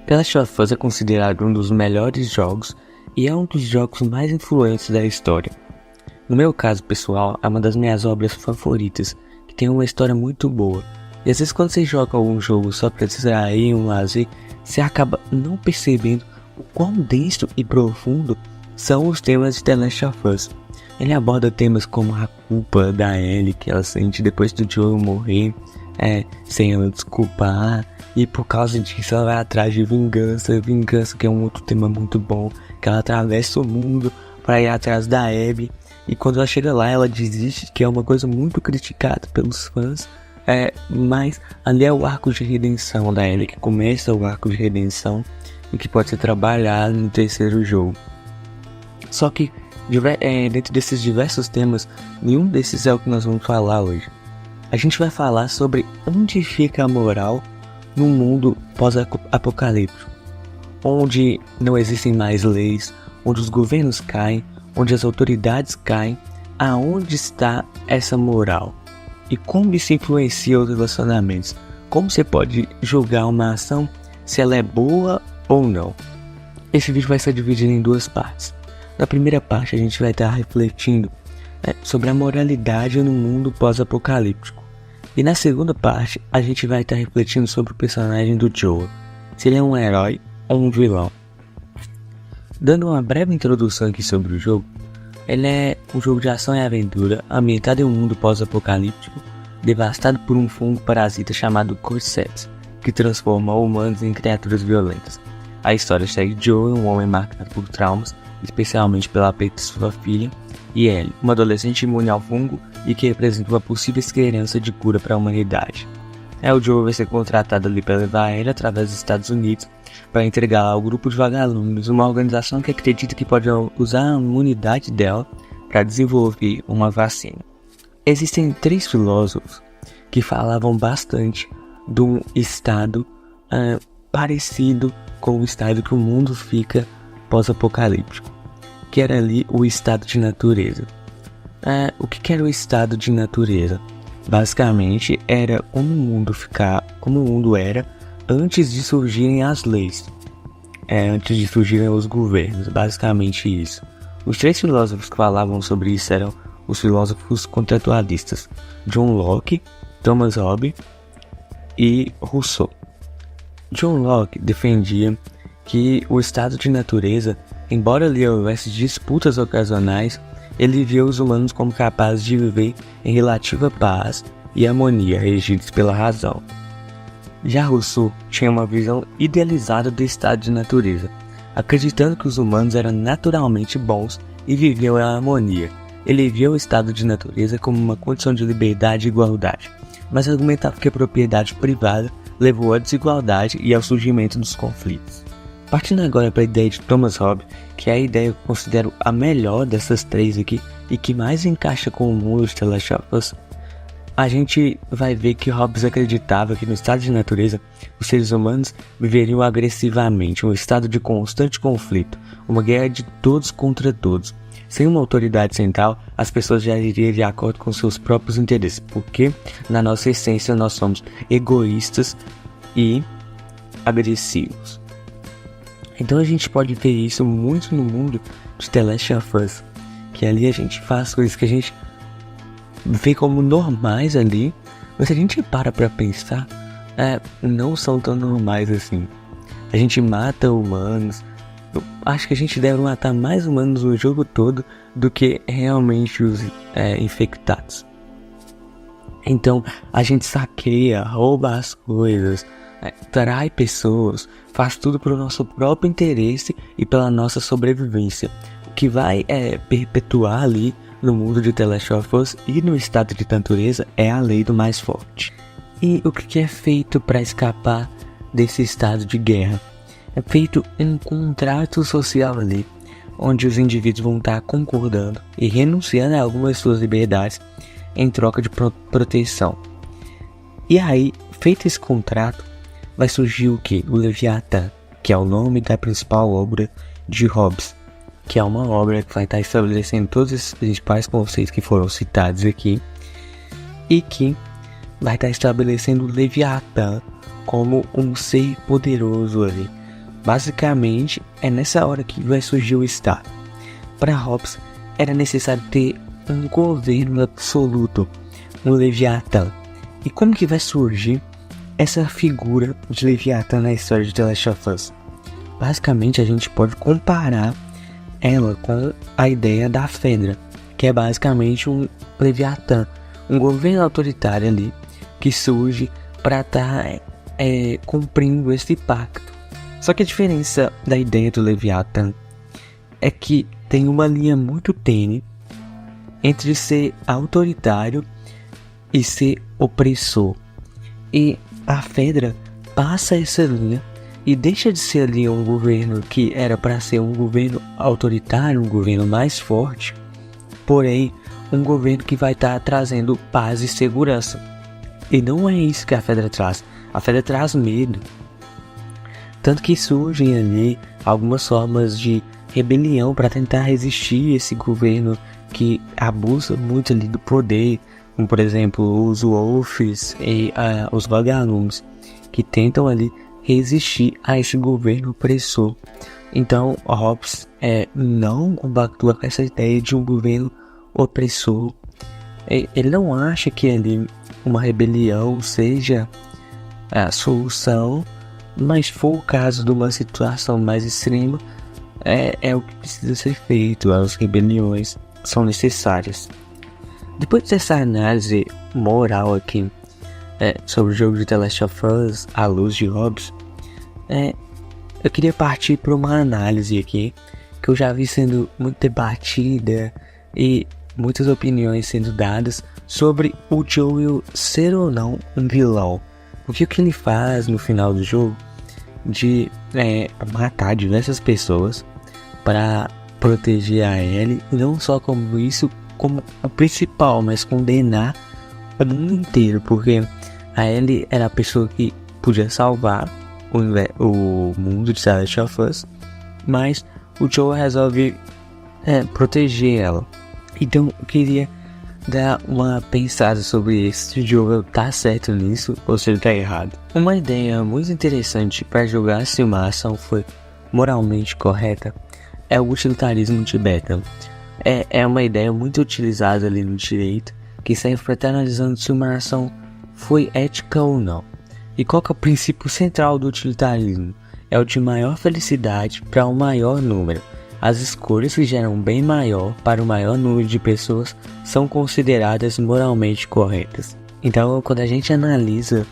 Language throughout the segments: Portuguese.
The Last of Us é considerado um dos melhores jogos e é um dos jogos mais influentes da história. No meu caso pessoal, é uma das minhas obras favoritas, que tem uma história muito boa. E às vezes quando você joga algum jogo só pra distrair um lazer, você acaba não percebendo o quão denso e profundo são os temas de The Last of Us. Ele aborda temas como a culpa da Ellie que ela sente depois do Joel morrer, sem ela desculpar, e por causa disso ela vai atrás de vingança que é um outro tema muito bom, que ela atravessa o mundo para ir atrás da Abby, e quando ela chega lá ela desiste, que é uma coisa muito criticada pelos fãs, mas ali é o arco de redenção da Ellie, que começa o arco de redenção e que pode ser trabalhado no terceiro jogo. Só que dentro desses diversos temas, nenhum desses é o que nós vamos falar hoje. A gente vai falar sobre onde fica a moral num mundo pós-apocalíptico, onde não existem mais leis, onde os governos caem, onde as autoridades caem. Aonde está essa moral? E como isso influencia os relacionamentos? Como você pode julgar uma ação, se ela é boa ou não? Esse vídeo vai ser dividido em duas partes. Na primeira parte a gente vai estar refletindo sobre a moralidade no mundo pós-apocalíptico. E na segunda parte a gente vai estar refletindo sobre o personagem do Joel, se ele é um herói ou um vilão. Dando uma breve introdução aqui sobre o jogo, ele é um jogo de ação e aventura ambientado em um mundo pós-apocalíptico devastado por um fungo parasita chamado Cordyceps, que transforma humanos em criaturas violentas. A história segue Joel, um homem marcado por traumas, especialmente pela perda de sua filha, e Ellie, uma adolescente imune ao fungo e que representa uma possível esperança de cura para a humanidade. O Joel vai ser contratado ali para levar Ellie através dos Estados Unidos para entregá-la ao grupo de vagalumes, uma organização que acredita que pode usar a imunidade dela para desenvolver uma vacina. Existem 3 filósofos que falavam bastante de um estado parecido com o estado que o mundo fica pós-apocalíptico, que era ali o estado de natureza. O que era o estado de natureza? Basicamente era como o mundo era antes de surgirem as leis, antes de surgirem os governos, basicamente isso. Os 3 filósofos que falavam sobre isso eram os filósofos contratualistas, John Locke, Thomas Hobbes e Rousseau. John Locke defendia que o estado de natureza, embora ali houvesse disputas ocasionais, ele via os humanos como capazes de viver em relativa paz e harmonia, regidos pela razão. Já Rousseau tinha uma visão idealizada do estado de natureza, acreditando que os humanos eram naturalmente bons e viviam em harmonia. Ele via o estado de natureza como uma condição de liberdade e igualdade, mas argumentava que a propriedade privada levou à desigualdade e ao surgimento dos conflitos. Partindo agora para a ideia de Thomas Hobbes, que é a ideia que eu considero a melhor dessas 3 aqui e que mais encaixa com o mundo de The Last of Us, a gente vai ver que Hobbes acreditava que no estado de natureza os seres humanos viveriam agressivamente, um estado de constante conflito, uma guerra de todos contra todos. Sem uma autoridade central, as pessoas já iriam de acordo com seus próprios interesses, porque na nossa essência nós somos egoístas e agressivos. Então a gente pode ver isso muito no mundo de The Last of Us, que ali a gente faz coisas que a gente vê como normais ali, mas se a gente para pra pensar, não são tão normais assim. A gente mata humanos. Eu acho que a gente deve matar mais humanos no jogo todo do que realmente os infectados. Então a gente saqueia, rouba as coisas, trai pessoas, faz tudo pelo nosso próprio interesse e pela nossa sobrevivência. O que vai perpetuar ali no mundo de The Last of Us e no estado de natureza é a lei do mais forte. E o que é feito para escapar desse estado de guerra? É feito um contrato social ali, onde os indivíduos vão estar concordando e renunciando a algumas suas liberdades em troca de proteção. E aí, feito esse contrato, vai surgir o que? O Leviatã, que é o nome da principal obra de Hobbes, que é uma obra que vai estar estabelecendo todos esses principais conceitos que foram citados aqui, e que vai estar estabelecendo o Leviatã como um ser poderoso ali, Basicamente, é nessa hora que vai surgir o Estado. Para Hobbes, era necessário ter um governo absoluto, um Leviatã. E como que vai surgir essa figura de Leviatã na história de The Last of Us? Basicamente, a gente pode comparar ela com a ideia da Fedra, que é basicamente um Leviatã, um governo autoritário ali, que surge para estar cumprindo esse pacto. Só que a diferença da ideia do Leviatã é que tem uma linha muito tênue entre ser autoritário e ser opressor. E a Fedra passa essa linha e deixa de ser ali um governo que era para ser um governo autoritário, um governo mais forte, porém um governo que vai estar trazendo paz e segurança. E não é isso que a Fedra traz. A Fedra traz medo. Tanto que surgem ali algumas formas de rebelião para tentar resistir esse governo que abusa muito ali do poder, como por exemplo os Wolves e os Vagalumes, que tentam ali resistir a esse governo opressor. Então Hobbes não compactua com essa ideia de um governo opressor. Ele não acha que ali uma rebelião seja a solução, mas se for o caso de uma situação mais extrema, é o que precisa ser feito. As rebeliões são necessárias. Depois dessa análise moral aqui sobre o jogo de The Last of Us à luz de Hobbes, eu queria partir para uma análise aqui que eu já vi sendo muito debatida e muitas opiniões sendo dadas sobre o Joel ser ou não um vilão. O que ele faz no final do jogo de matar diversas pessoas para proteger a Ellie, e não só como isso, como o principal, mas condenar o mundo inteiro, porque a Ellie era a pessoa que podia salvar o mundo de The Last of Us, mas o Joel resolve proteger ela. Então eu queria dar uma pensada sobre isso, se o Joel tá certo nisso ou se ele tá errado. Uma ideia muito interessante para julgar se uma ação foi moralmente correta é o utilitarismo tibetano. É uma ideia muito utilizada ali no direito, que serve para estar analisando se uma ação foi ética ou não. E qual que é o princípio central do utilitarismo? É o de maior felicidade para um maior número. As escolhas que geram um bem maior para o maior número de pessoas são consideradas moralmente corretas. Então, quando a gente analisa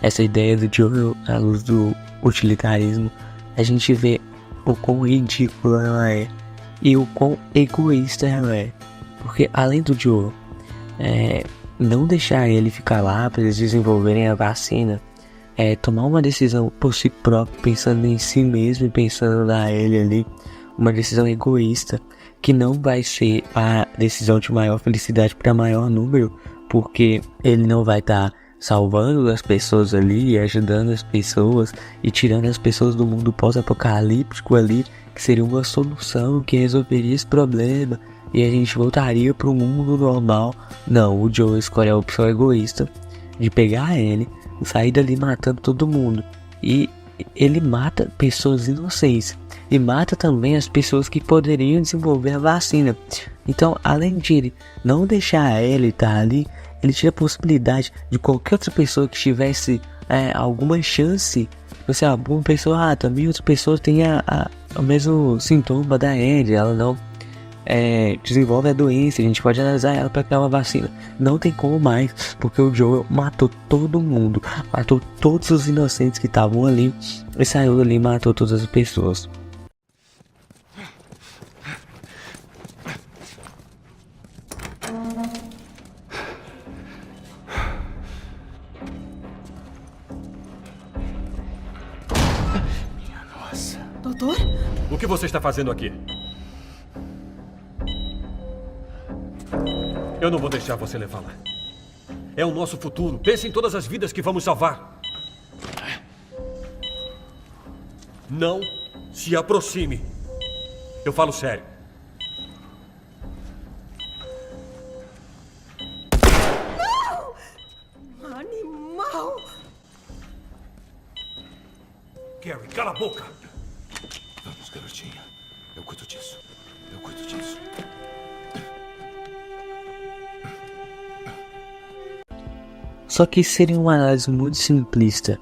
essa ideia do Joel à luz do utilitarismo, a gente vê o quão ridícula ela é e o quão egoísta ela é. Porque além do Joel não deixar ele ficar lá para eles desenvolverem a vacina, tomar uma decisão por si próprio, pensando em si mesmo e pensando na ele ali, uma decisão egoísta, que não vai ser a decisão de maior felicidade para maior número, porque ele não vai estar salvando as pessoas ali e ajudando as pessoas e tirando as pessoas do mundo pós-apocalíptico ali, que seria uma solução que resolveria esse problema e a gente voltaria para o mundo normal. Não, o Joe escolhe a opção egoísta de pegar ele e sair dali matando todo mundo, e ele mata pessoas inocentes e mata também as pessoas que poderiam desenvolver a vacina. Então, além de ele não deixar ele estar ali, ele tira a possibilidade de qualquer outra pessoa que tivesse alguma chance. Você, uma pessoa, também outra pessoa tem o mesmo sintoma da Ellie, ela não desenvolve a doença, a gente pode analisar ela para criar uma vacina. Não tem como mais, porque o Joel matou todo mundo, matou todos os inocentes que estavam ali e saiu dali e matou todas as pessoas. Doutor? O que você está fazendo aqui? Eu não vou deixar você levá-la. É o nosso futuro. Pense em todas as vidas que vamos salvar. Não se aproxime. Eu falo sério. Não! Animal! Gary, cala a boca. garotinha. Eu cuido disso. Eu cuido disso. Só que seria uma análise muito simplista.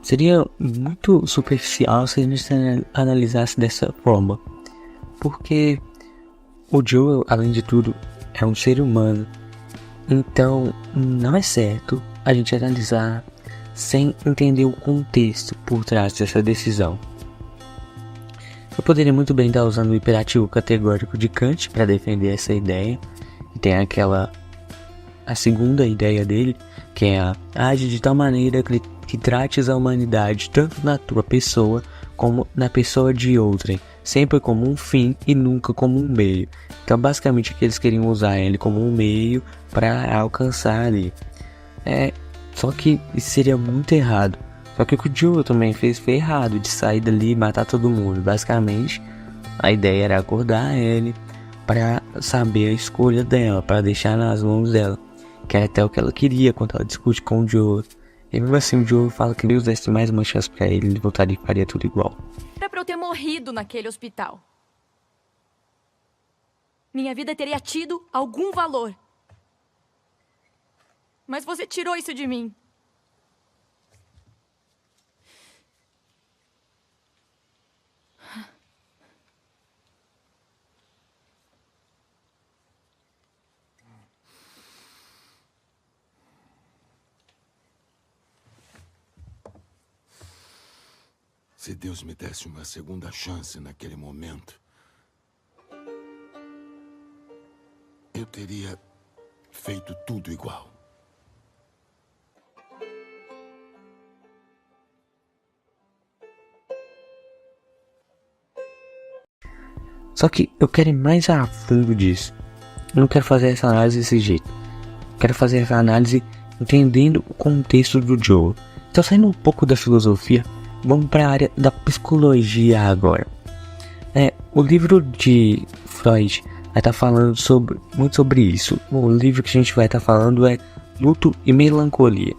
Seria muito superficial se a gente analisasse dessa forma. Porque o Joel, além de tudo, é um ser humano. Então, não é certo a gente analisar sem entender o contexto por trás dessa decisão. Eu poderia muito bem estar usando o imperativo categórico de Kant para defender essa ideia. E tem a segunda ideia dele, que é age de tal maneira que trates a humanidade tanto na tua pessoa como na pessoa de outrem, sempre como um fim e nunca como um meio. Então basicamente que eles queriam usar ele como um meio para alcançar ali. Só que isso seria muito errado. Só que o que o Joel também fez foi errado, de sair dali e matar todo mundo. Basicamente a ideia era acordar ele para saber a escolha dela, para deixar nas mãos dela, que é até o que ela queria quando ela discute com o Joel. E mesmo assim o Joel fala que Deus desse mais uma chance pra ele voltaria e faria tudo igual. Era pra eu ter morrido naquele hospital. Minha vida teria tido algum valor. Mas você tirou isso de mim. Se Deus me desse uma segunda chance naquele momento, eu teria feito tudo igual. Só que eu quero ir mais a fundo disso. Eu não quero fazer essa análise desse jeito. Eu quero fazer essa análise entendendo o contexto do Joel. Então, saindo um pouco da filosofia, vamos para a área da psicologia agora. O livro de Freud vai estar falando muito sobre isso. O livro que a gente vai estar falando é Luto e Melancolia.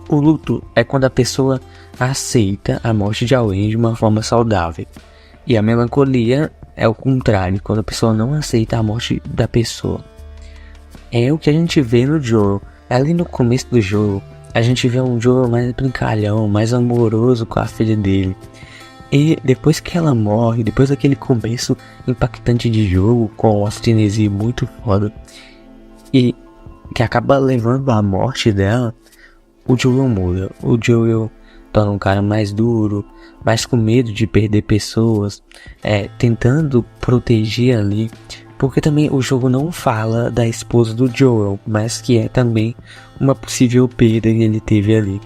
O luto é quando a pessoa aceita a morte de alguém de uma forma saudável. E a melancolia é o contrário, quando a pessoa não aceita a morte da pessoa. É o que a gente vê no Joel. Ali no começo do Joel, a gente vê um Joel mais brincalhão, mais amoroso com a filha dele. E depois que ela morre, depois daquele começo impactante de jogo, com a cinesia muito foda, e que acaba levando à morte dela, o Joel muda. O Joel torna um cara mais duro, mais com medo de perder pessoas, tentando proteger ali, porque também o jogo não fala da esposa do Joel, mas que é também uma possível perda que ele teve ali.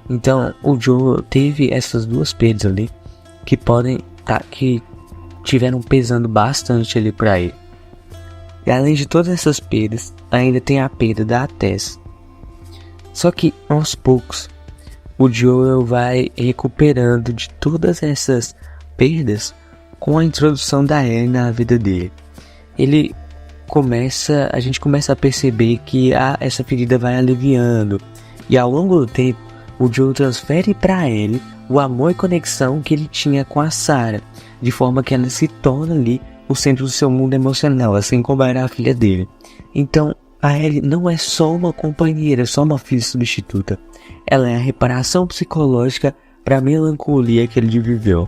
Então o Joel teve essas duas perdas ali, que tiveram pesando bastante ali pra ele. E além de todas essas perdas, ainda tem a perda da Tess. Só que aos poucos o Joel vai recuperando de todas essas perdas com a introdução da Ellie na vida dele. A gente começa a perceber que essa ferida vai aliviando, e ao longo do tempo o Joel transfere para Ellie o amor e conexão que ele tinha com a Sarah, de forma que ela se torna ali o centro do seu mundo emocional, assim como era a filha dele. Então a Ellie não é só uma companheira, só uma filha substituta. Ela é a reparação psicológica para a melancolia que ele viveu.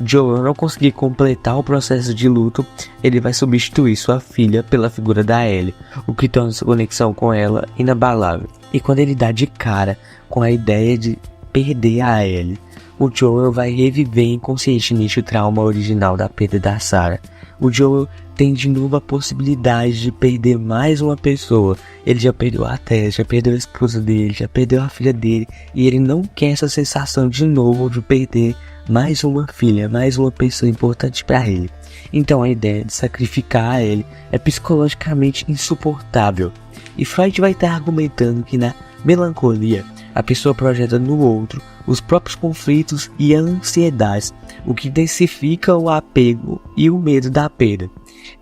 Joel não conseguir completar o processo de luto, ele vai substituir sua filha pela figura da Ellie, o que torna sua conexão com ela inabalável. E quando ele dá de cara com a ideia de perder a Ellie, o Joel vai reviver inconscientemente o trauma original da perda da Sarah. O Joel tem de novo a possibilidade de perder mais uma pessoa. Ele já perdeu a Tess, já perdeu a esposa dele, já perdeu a filha dele, e ele não quer essa sensação de novo de perder mais uma filha, mais uma pessoa importante para ele. Então a ideia de sacrificar a ele é psicologicamente insuportável. E Freud vai estar argumentando que na melancolia a pessoa projeta no outro os próprios conflitos e ansiedades, o que intensifica o apego e o medo da perda.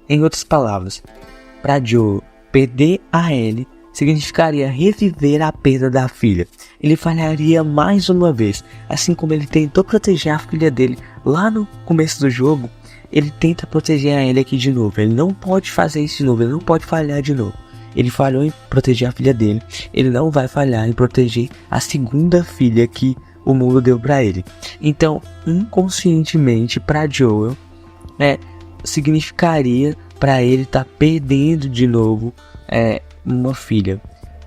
Em outras palavras, para Joel, perder a Ellie significaria reviver a perda da filha. Ele falharia mais uma vez, assim como ele tentou proteger a filha dele lá no começo do jogo. ele tenta proteger a Ellie aqui de novo. Ele não pode fazer isso de novo, ele não pode falhar de novo. Ele falhou em proteger a filha dele, ele não vai falhar em proteger a segunda filha que o mundo deu pra ele. Então, inconscientemente, pra Joel, significaria pra ele estar perdendo de novo uma filha.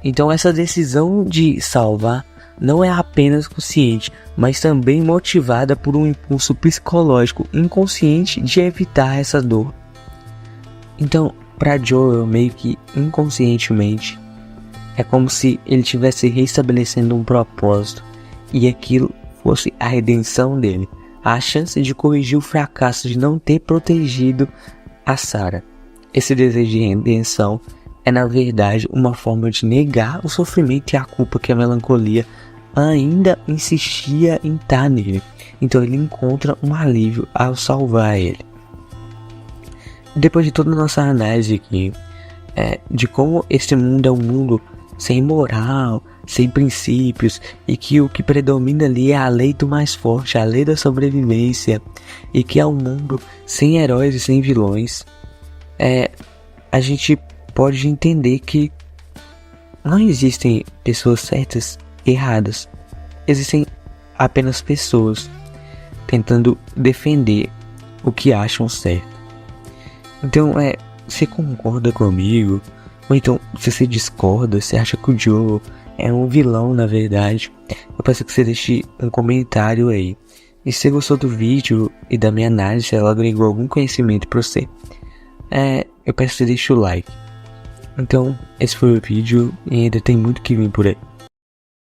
Então, essa decisão de salvar não é apenas consciente, mas também motivada por um impulso psicológico inconsciente de evitar essa dor. Então, para Joel, meio que inconscientemente, é como se ele estivesse restabelecendo um propósito e aquilo fosse a redenção dele, a chance de corrigir o fracasso de não ter protegido a Sarah. Esse desejo de redenção é, na verdade, uma forma de negar o sofrimento e a culpa que a melancolia ainda insistia em estar nele. Então ele encontra um alívio ao salvar ele. Depois de toda a nossa análise aqui, de como este mundo é um mundo sem moral, sem princípios, e que o que predomina ali é a lei do mais forte, a lei da sobrevivência, e que é um mundo sem heróis e sem vilões, a gente pode entender que não existem pessoas certas e erradas. Existem apenas pessoas tentando defender o que acham certo. Então, você concorda comigo? Ou então, se você discorda, você acha que o Joel é um vilão, na verdade, eu peço que você deixe um comentário aí. E se você gostou do vídeo e da minha análise, se ela agregou algum conhecimento pra você, eu peço que você deixe o like. Então, esse foi o vídeo e ainda tem muito que vir por aí.